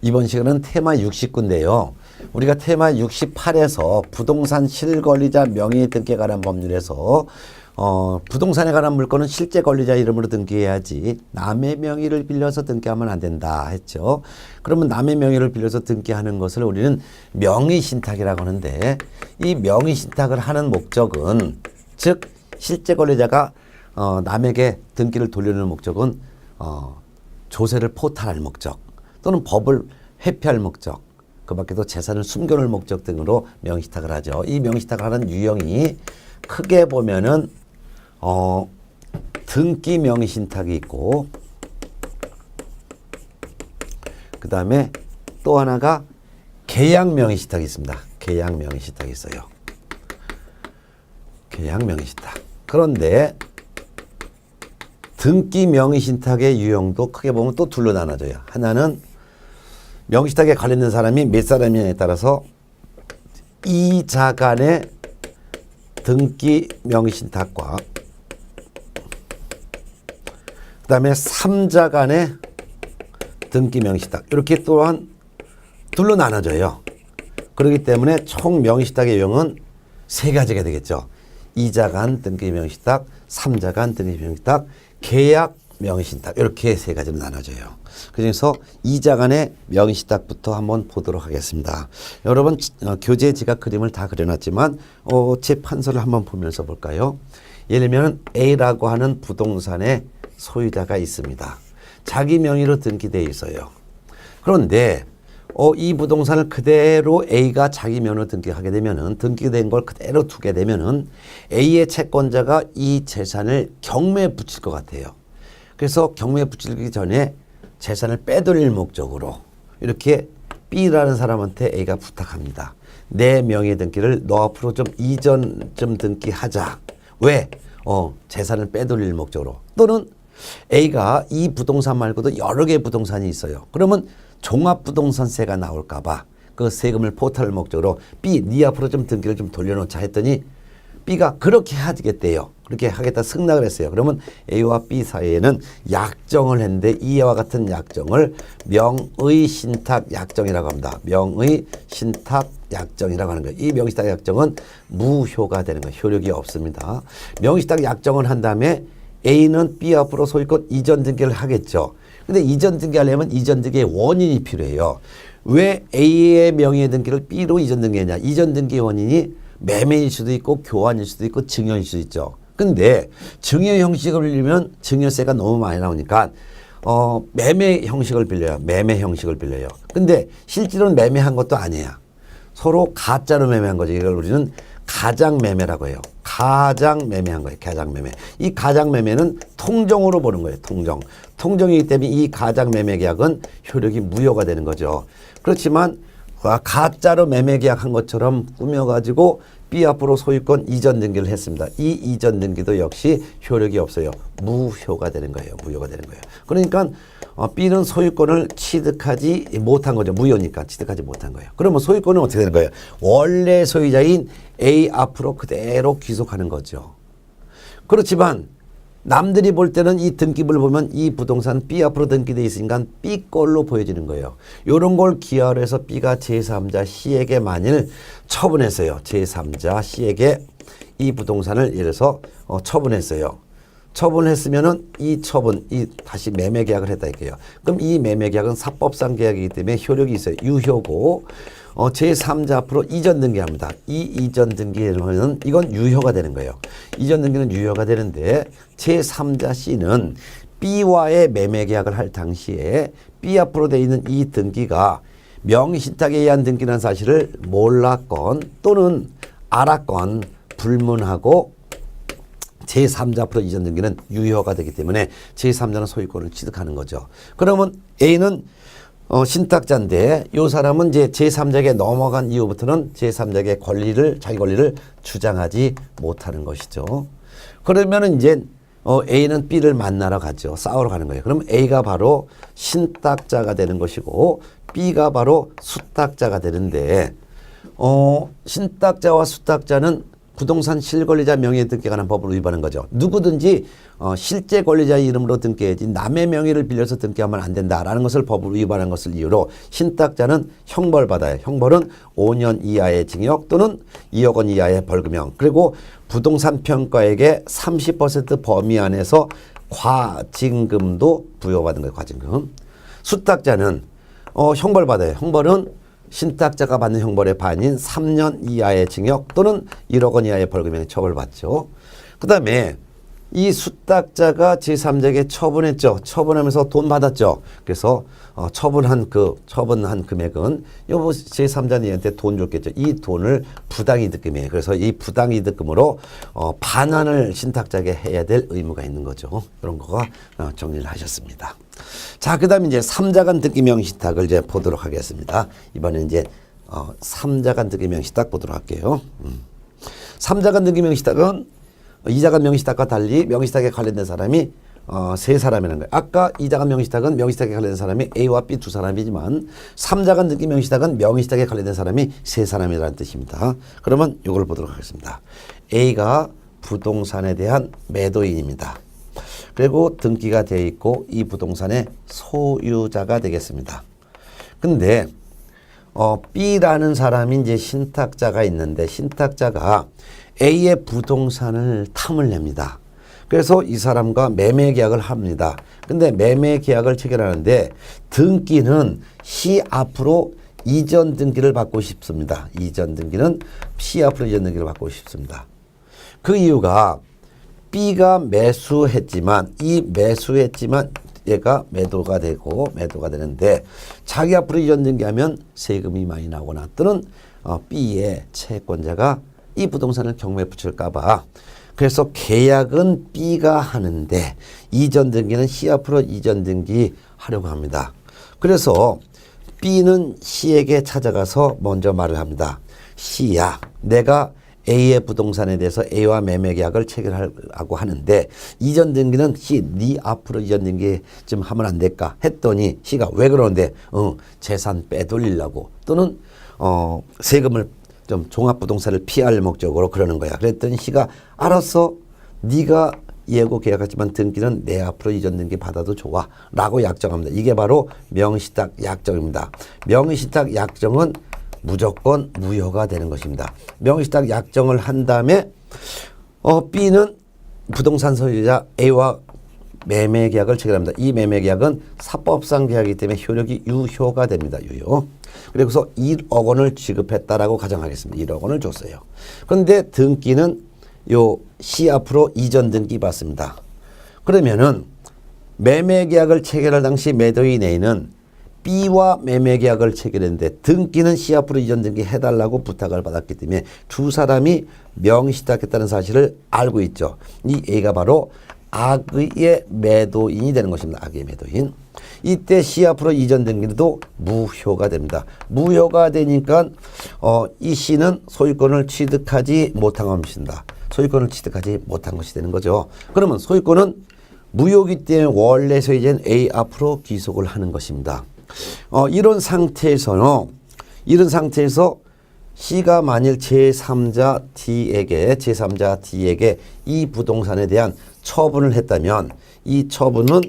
이번 시간은 테마 69인데요. 우리가 테마 68에서 부동산 실권리자 명의 등기에 관한 법률에서 부동산에 관한 물건은 실제 권리자 이름으로 등기해야지 남의 명의를 빌려서 등기하면 안 된다 했죠. 그러면 남의 명의를 빌려서 등기하는 것을 우리는 명의신탁이라고 하는데, 이 명의신탁을 하는 목적은, 즉 실제 권리자가 남에게 등기를 돌려주는 목적은 조세를 포탈할 목적 또는 법을 회피할 목적, 그 밖에도 재산을 숨겨놓을 목적 등으로 명의신탁을 하죠. 이 명의신탁을 하는 유형이 크게 보면은 등기 명의신탁이 있고, 그 다음에 또 하나가 계약 명의신탁이 있습니다. 계약 명의신탁이 있어요. 계약 명의신탁. 그런데 등기 명의신탁의 유형도 크게 보면 또 둘로 나눠져요. 하나는 명의신탁에 관련된 사람이 몇 사람이냐에 따라서 이자 간의 등기 명의신탁과 그 다음에 3자 간의 등기 명의신탁, 이렇게 또한 둘로 나눠져요. 그렇기 때문에 총 명의신탁의 유형은 세 가지가 되겠죠. 이자 간 등기 명의신탁, 3자 간 등기 명의신탁, 계약 명의신탁, 이렇게 세 가지로 나눠져요. 그중에서 이자 간의 명의신탁부터 한번 보도록 하겠습니다. 여러분 교재 지각 그림을 다 그려놨지만 제 판서를 한번 보면서 볼까요? 예를 들면 A라고 하는 부동산의 소유자가 있습니다. 자기 명의로 등기되어 있어요. 그런데 이 부동산을 그대로 A가 자기 명의로 등기하게 되면은, 등기된 걸 그대로 두게 되면은 A의 채권자가 이 재산을 경매에 붙일 것 같아요. 그래서 경매에 붙이기 전에 재산을 빼돌릴 목적으로 이렇게 B라는 사람한테 A가 부탁합니다. 내 명의 등기를 너 앞으로 좀 이전 좀 등기하자. 왜? 재산을 빼돌릴 목적으로. 또는 A가 이 부동산 말고도 여러 개의 부동산이 있어요. 그러면 종합부동산세가 나올까봐 그 세금을 포탈할 목적으로 B, 네 앞으로 좀 등기를 좀 돌려놓자 했더니 B가 그렇게 하겠대요. 그렇게 하겠다 승낙을 했어요. 그러면 A와 B 사이에는 약정을 했는데, 이와 같은 약정을 명의신탁 약정이라고 합니다. 명의신탁 약정이라고 하는 거예요. 이 명의신탁 약정은 무효가 되는 거예요. 효력이 없습니다. 명의신탁 약정을 한 다음에 A는 B 앞으로 소유권 이전 등기를 하겠죠. 근데 이전 등기하려면 이전 등기의 원인이 필요해요. 왜 A의 명의의 등기를 B로 이전 등기했냐? 이전 등기의 원인이 매매일 수도 있고 교환일 수도 있고 증여일 수도 있죠. 근데 증여 형식을 빌리면 증여세가 너무 많이 나오니까 매매 형식을 빌려요. 매매 형식을 빌려요. 근데 실제로는 매매한 것도 아니에요. 서로 가짜로 매매한 거죠. 이걸 우리는 가장 매매라고 해요. 가장 매매한 거예요. 가장 매매. 이 가장 매매는 통정으로 보는 거예요. 통정이기 때문에 이 가장 매매 계약은 효력이 무효가 되는 거죠. 그렇지만 가짜로 매매 계약한 것처럼 꾸며가지고 B 앞으로 소유권 이전 등기를 했습니다. 이 이전 등기도 역시 효력이 없어요. 무효가 되는 거예요. 무효가 되는 거예요. 그러니까 B는 소유권을 취득하지 못한 거죠. 무효니까 취득하지 못한 거예요. 그러면 소유권은 어떻게 되는 거예요? 원래 소유자인 A 앞으로 그대로 귀속하는 거죠. 그렇지만 남들이 볼 때는 이 등기부를 보면 이 부동산 B 앞으로 등기되어 있으니까 B 걸로 보여지는 거예요. 이런 걸 기하로 해서 B가 제3자 C에게 만일 처분했어요. 제3자 C에게 이 부동산을 예를 들어서 처분했어요. 처분했으면은 이 처분, 다시 매매 계약을 했다 이게요. 그럼 이 매매 계약은 사법상 계약이기 때문에 효력이 있어요. 유효고 제3자 앞으로 이전 등기합니다. 이 이전 등기는 이건 유효가 되는 거예요. 이전 등기는 유효가 되는데 제3자 C는 B와의 매매 계약을 할 당시에 B 앞으로 되어 있는 이 등기가 명의신탁에 의한 등기라는 사실을 몰랐건 또는 알았건 불문하고 제3자 앞으로 이전 등기는 유효가 되기 때문에 제3자는 소유권을 취득하는 거죠. 그러면 A는 신탁자인데 이 사람은 이제 제3자에게 넘어간 이후부터는 제3자에게 자기 권리를 주장하지 못하는 것이죠. 그러면은 이제 A는 B를 만나러 가죠. 싸우러 가는 거예요. 그럼 A가 바로 신탁자가 되는 것이고 B가 바로 수탁자가 되는데 신탁자와 수탁자는 부동산 실권리자 명의에 등기에 관한 법을 위반한 거죠. 누구든지 실제 권리자 이름으로 등기해야지 남의 명의를 빌려서 등기하면 안 된다라는 것을 법으로 위반한 것을 이유로 신탁자는 형벌받아요. 형벌은 5년 이하의 징역 또는 2억 원 이하의 벌금형, 그리고 부동산 평가액의 30% 범위 안에서 과징금도 부여받은 거예요. 과징금. 수탁자는 형벌받아요. 형벌은 신탁자가 받는 형벌의 반인 3년 이하의 징역 또는 1억 원 이하의 벌금형에 처벌받죠. 그 다음에 이 수탁자가 제3자에게 처분했죠. 처분하면서 돈 받았죠. 그래서 처분한 금액은 여보 제3자한테 돈 줬겠죠. 이 돈을 부당이득금이에요. 그래서 이 부당이득금으로 반환을 신탁자에게 해야 될 의무가 있는 거죠. 그런 거가 정리를 하셨습니다. 자, 그 다음에 이제 3자간 등기 명의신탁을 이제 보도록 하겠습니다. 이번에 이제 3자간 등기 명의신탁 보도록 할게요. 3자간 등기 명의신탁은 2자간 명의신탁과 달리 명의신탁에 관련된 사람이 세 사람이라는 거예요. 아까 2자간 명의신탁은 명의신탁에 관련된 사람이 A와 B 두 사람이지만 3자간 등기 명의신탁은 명의신탁에 관련된 사람이 세 사람이라는 뜻입니다. 그러면 이걸 보도록 하겠습니다. A가 부동산에 대한 매도인입니다. 그리고 등기가 되어 있고 이 부동산의 소유자가 되겠습니다. 근데 B라는 사람이 이제 신탁자가 있는데 신탁자가 A의 부동산을 탐을 냅니다. 그래서 이 사람과 매매 계약을 합니다. 근데 매매 계약을 체결하는데 등기는 시 앞으로 이전 등기를 받고 싶습니다. 이전 등기는 시 앞으로 이전 등기를 받고 싶습니다. 그 이유가 B가 매수했지만 얘가 매도가 되는데 자기 앞으로 이전 등기하면 세금이 많이 나거나 또는 B의 채권자가 이 부동산을 경매에 붙일까봐 그래서 계약은 B가 하는데 이전 등기는 C 앞으로 이전 등기 하려고 합니다. 그래서 B는 C에게 찾아가서 먼저 말을 합니다. C야, 내가 A의 부동산에 대해서 A와 매매 계약을 체결하고 하는데 이전 등기는 C, 네 앞으로 이전 등기 좀 하면 안 될까 했더니 C가 왜 그러는데 재산 빼돌리려고 또는 세금을 좀 종합부동산을 피할 목적으로 그러는 거야. 그랬더니 C가 알았어. 네가 예고 계약하지만 등기는 내 앞으로 이전 등기 받아도 좋아 라고 약정합니다. 이게 바로 명의신탁 약정입니다. 명의신탁 약정은 무조건 무효가 되는 것입니다. 명의신탁 약정을 한 다음에 B는 부동산 소유자 A와 매매 계약을 체결합니다. 이 매매 계약은 사법상 계약이기 때문에 효력이 유효가 됩니다. 유효. 그래서 1억 원을 지급했다라고 가정하겠습니다. 1억 원을 줬어요. 그런데 등기는 요 C 앞으로 이전 등기 받습니다. 그러면은 매매 계약을 체결할 당시 매도인 A는 B와 매매 계약을 체결했는데 등기는 C 앞으로 이전 등기 해달라고 부탁을 받았기 때문에 두 사람이 명의신탁했다는 사실을 알고 있죠. 이 A가 바로 악의 매도인이 되는 것입니다. 악의 매도인. 이때 C 앞으로 이전 등기도 무효가 됩니다. 무효가 되니까 이 C는 소유권을 취득하지 못한 것입니다. 소유권을 취득하지 못한 것이 되는 거죠. 그러면 소유권은 무효이기 때문에 원래 소유자인 A 앞으로 귀속을 하는 것입니다. 이런 상태에서 C가 만일 제3자 D에게 이 부동산에 대한 처분을 했다면 이 처분은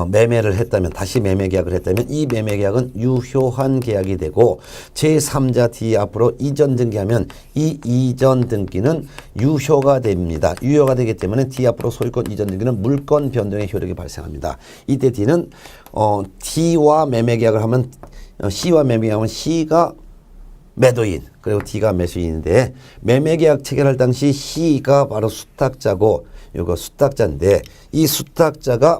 매매를 했다면 다시 매매 계약을 했다면 이 매매 계약은 유효한 계약이 되고 제3자 D 앞으로 이전 등기하면 이 이전 등기는 유효가 됩니다. 유효가 되기 때문에 D 앞으로 소유권 이전 등기는 물권 변동의 효력이 발생합니다. 이때 D는 D와 매매 계약을 하면 C와 매매 계약하면 C가 매도인 그리고 D가 매수인인데 매매 계약 체결할 당시 C가 바로 수탁자고 이거 수탁자인데 이 수탁자가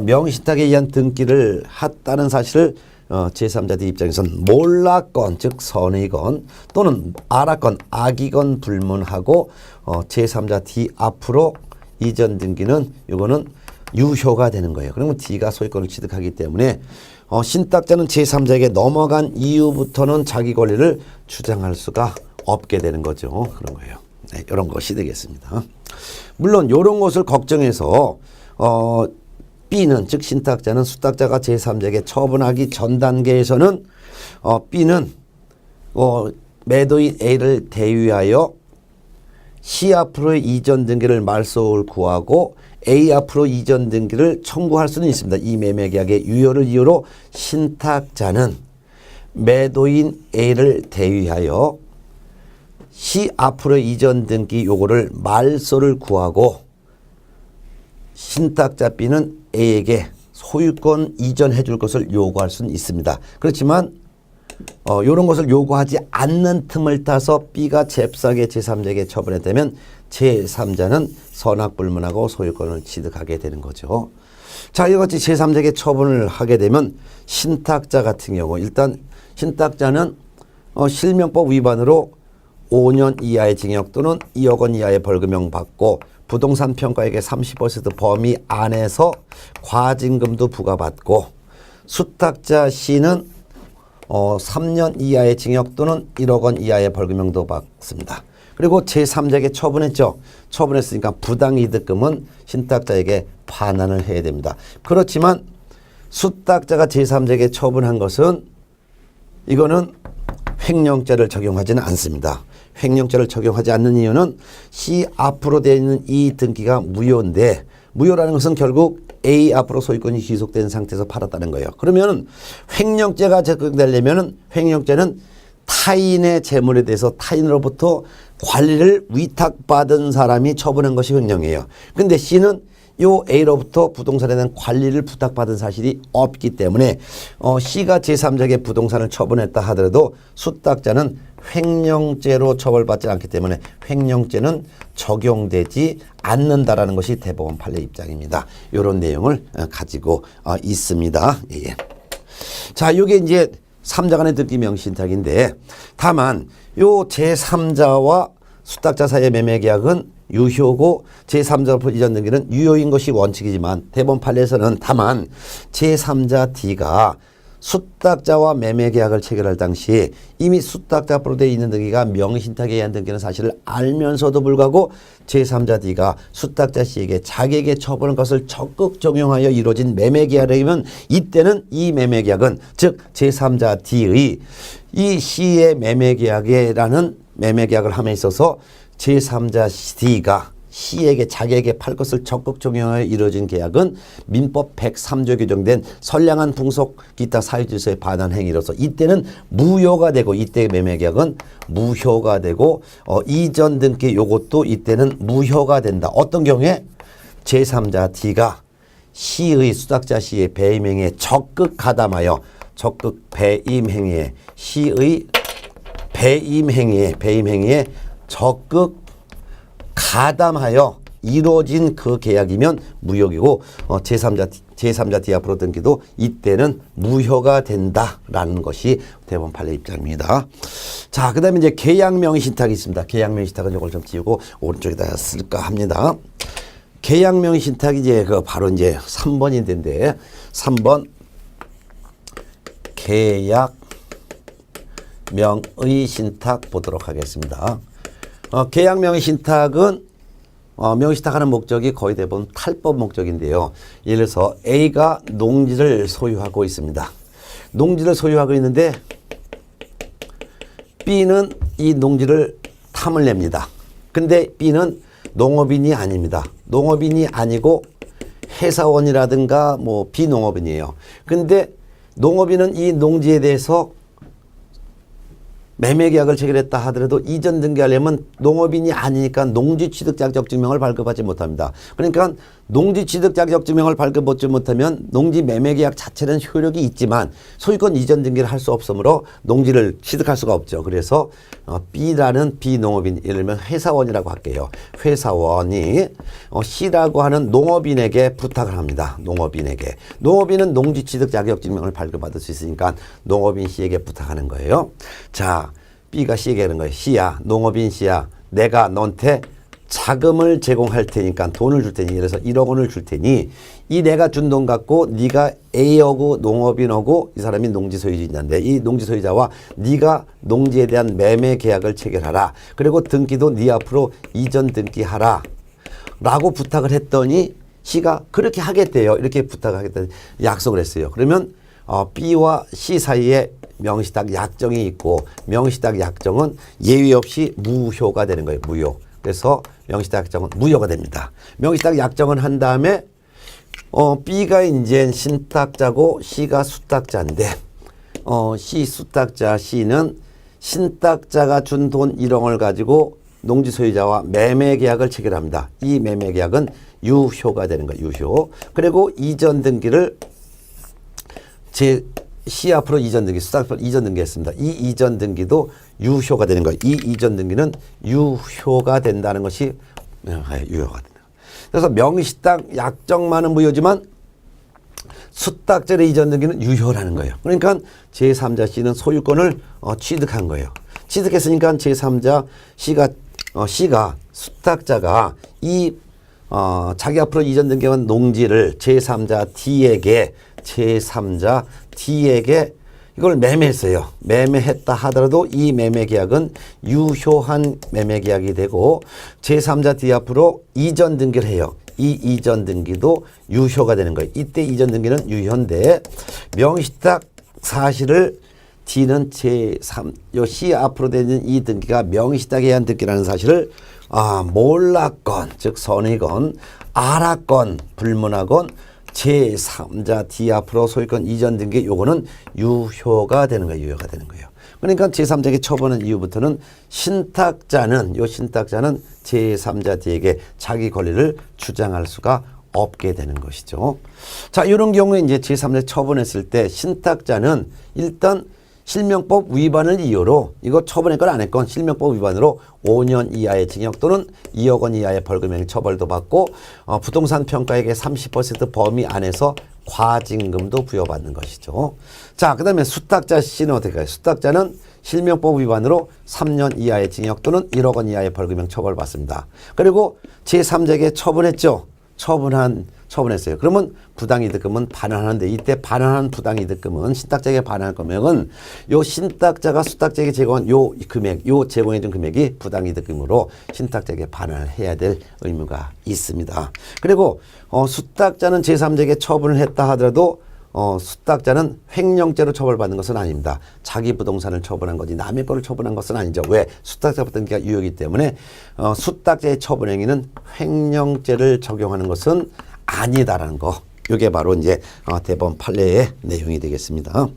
명의신탁에 의한 등기를 했다는 사실을 제3자들 입장에서는 몰랐건 즉 선의건 또는 알았건 악이건 불문하고 제3자 D 앞으로 이전 등기는 이거는 유효가 되는 거예요. 그러면 D가 소유권을 취득하기 때문에 신탁자는 제3자에게 넘어간 이후부터는 자기 권리를 주장할 수가 없게 되는 거죠. 그런 거예요. 네, 이런 것이 되겠습니다. 물론 이런 것을 걱정해서 B는 즉 신탁자는 수탁자가 제3자에게 처분하기 전 단계에서는 B는 매도인 A를 대위하여 C 앞으로의 이전 등기를 말소를 구하고 A 앞으로 이전 등기를 청구할 수는 있습니다. 이 매매계약의 유효를 이유로 신탁자는 매도인 A를 대위하여 C 앞으로의 이전 등기 요구를 말소를 구하고 신탁자 B는 A에게 소유권 이전해 줄 것을 요구할 수는 있습니다. 그렇지만 이런 것을 요구하지 않는 틈을 타서 B가 잽싸게 제3자에게 처분했다면 제3자는 선악불문하고 소유권을 취득하게 되는 거죠. 자, 이같이 제3자에게 처분을 하게 되면 신탁자 같은 경우 일단 신탁자는 실명법 위반으로 5년 이하의 징역 또는 2억 원 이하의 벌금형 받고 부동산 평가액의 30% 범위 안에서 과징금도 부과받고 수탁자 C는 3년 이하의 징역 또는 1억 원 이하의 벌금형도 받습니다. 그리고 제3자에게 처분했죠. 처분했으니까 부당이득금은 신탁자에게 반환을 해야 됩니다. 그렇지만 수탁자가 제3자에게 처분한 것은 이거는 횡령죄를 적용하지는 않습니다. 횡령죄를 적용하지 않는 이유는 C 앞으로 되어 있는 이 등기가 무효인데 무효라는 것은 결국 A 앞으로 소유권이 귀속된 상태에서 팔았다는 거예요. 그러면 횡령죄가 적용되려면 횡령죄는 타인의 재물에 대해서 타인으로부터 관리를 위탁받은 사람이 처분한 것이 횡령이에요. 근데 C는 요 A로부터 부동산에 대한 관리를 부탁받은 사실이 없기 때문에 C가 제3자에게 부동산을 처분했다 하더라도 수탁자는 횡령죄로 처벌받지 않기 때문에 횡령죄는 적용되지 않는다라는 것이 대법원 판례 입장입니다. 이런 내용을 가지고 있습니다. 예. 자, 이게 이제 3자 간의 등기 명신탁인데 다만 요 제3자와 수탁자 사이의 매매 계약은 유효고 제3자 이전 등기는 유효인 것이 원칙이지만 대법원 판례에서는 다만 제3자 D가 수탁자와 매매 계약을 체결할 당시 이미 수탁자 앞으로 되어 있는 등기가 명의신탁에 의한 등기는 사실을 알면서도 불구하고 제3자 D가 수탁자 C에게 자기에게 처분한 것을 적극 적용하여 이루어진 매매 계약이면 이때는 이 매매 계약은 즉 제3자 D의 이 C의 매매 계약이라는 매매 계약을 함에 있어서 제3자 D가 C에게 자기에게 팔 것을 적극 적용하여 이루어진 계약은 민법 103조 규정된 선량한 풍속 기타 사유질서에 반한 행위로서 이때는 무효가 되고 이때 매매 계약은 무효가 되고 이전 등기 요것도 이때는 무효가 된다. 어떤 경우에 제3자 D가 C의 수탁자 C의 배임 행위에 적극 가담하여 적극 배임 행위에 C의 배임 행위에 적극 가담하여 이루어진 그 계약이면 무효이고 제3자 D 앞으로 등기도 이때는 무효가 된다라는 것이 대법원 판례 입장입니다. 자, 그 다음에 이제 계약명의신탁이 있습니다. 계약명의신탁은 이걸 좀 지우고 오른쪽에다 쓸까 합니다. 계약명의신탁이 이제 바로 이제 3번인데 3번 계약명의신탁 보도록 하겠습니다. 계약명의신탁은 명의신탁하는 목적이 거의 대부분 탈법 목적인데요. 예를 들어서 A가 농지를 소유하고 있습니다. 농지를 소유하고 있는데 B는 이 농지를 탐을 냅니다. 근데 B는 농업인이 아닙니다. 농업인이 아니고 회사원이라든가 뭐 비농업인이에요. 근데 농업인은 이 농지에 대해서 매매 계약을 체결했다 하더라도 이전 등기하려면 농업인이 아니니까 농지 취득 자격 증명을 발급하지 못합니다. 그러니까 농지 취득 자격 증명을 발급받지 못하면 농지 매매 계약 자체는 효력이 있지만 소유권 이전 등기를 할 수 없으므로 농지를 취득할 수가 없죠. 그래서 B라는 비농업인, 예를 들면 회사원이라고 할게요. 회사원이 C라고 하는 농업인에게 부탁을 합니다. 농업인은 농지 취득 자격 증명을 발급받을 수 있으니까 농업인 C에게 부탁하는 거예요. 자, B가 C에게 하는 거예요. C야, 농업인 C야, 내가 너한테 자금을 제공할 테니까 돈을 줄 테니, 예를 들어서 1억 원을 줄 테니 이 내가 준 돈 갖고 네가 A하고 농업인하고 이 사람이 농지 소유자인데 이 농지 소유자와 네가 농지에 대한 매매 계약을 체결하라. 그리고 등기도 네 앞으로 이전 등기하라 라고 부탁을 했더니 C가 그렇게 하겠대요. 이렇게 부탁을 하겠다 약속을 했어요. 그러면 B와 C 사이에 명시딱 약정이 있고 명시딱 약정은 예외 없이 무효가 되는 거예요. 무효. 그래서 명시딱 약정은 무효가 됩니다. 명시딱 약정은 한 다음에 B가 이제 신탁자고 C가 수탁자인데 C 수탁자 C는 신탁자가 준 돈 1억을 가지고 농지 소유자와 매매 계약을 체결합니다. 이 매매 계약은 유효가 되는 거예요. 유효. 그리고 이전 등기를 C 앞으로 이전 등기, 수탁 앞으로 이전 등기했습니다. 이 이전 등기도 유효가 되는 거예요. 이 이전 등기는 유효가 된다는 것이 유효가 된다. 그래서 명시딱 약정만은 무효지만 수탁절의 이전 등기는 유효라는 거예요. 그러니까 제3자 C는 소유권을 취득한 거예요. 취득했으니까 제3자 C가 수탁자가 이 자기 앞으로 이전 등기한 농지를 제3자 D에게 이걸 매매했어요. 매매했다 하더라도 이 매매 계약은 유효한 매매 계약이 되고 제3자 D 앞으로 이전 등기를 해요. 이 이전 등기도 유효가 되는 거예요. 이때 이전 등기는 유효인데 명시딱 사실을 D는 요 C 앞으로 되는 이 등기가 명시딱에 의한 등기라는 사실을 몰랐건 즉 선이건 알았건 불문하건 제3자 D 앞으로 소유권 이전 등기 요거는 유효가 되는 거예요. 유효가 되는 거예요. 그러니까 제3자에게 처분한 이후부터는 신탁자는 제3자 D에게 자기 권리를 주장할 수가 없게 되는 것이죠. 자, 이런 경우에 이제 제3자 처분했을 때 신탁자는 일단 실명법 위반을 이유로 이거 처분했건 안 했건 실명법 위반으로 5년 이하의 징역 또는 2억 원 이하의 벌금형 처벌도 받고 부동산 평가액의 30% 범위 안에서 과징금도 부여받는 것이죠. 자, 그 다음에 수탁자 C는 어떻게 할까요? 수탁자는 실명법 위반으로 3년 이하의 징역 또는 1억 원 이하의 벌금형 처벌받습니다. 그리고 제3자에게 처분했죠. 처분했어요. 그러면 부당이득금은 반환하는데 이때 반환한 부당이득금은 신탁자에게 반환할 거면은 요 신탁자가 수탁자에게 제공한 요 금액, 요 제공해준 금액이 부당이득금으로 신탁자에게 반환을 해야 될 의무가 있습니다. 그리고 수탁자는 제3자에게 처분을 했다 하더라도 수탁자는 횡령죄로 처벌받는 것은 아닙니다. 자기 부동산을 처분한 거지 남의 거를 처분한 것은 아니죠. 왜? 수탁자 등기가 유효이기 때문에 수탁자의 처분 행위는 횡령죄를 적용하는 것은 아니다라는 거. 이게 바로 이제 대법원 판례의 내용이 되겠습니다.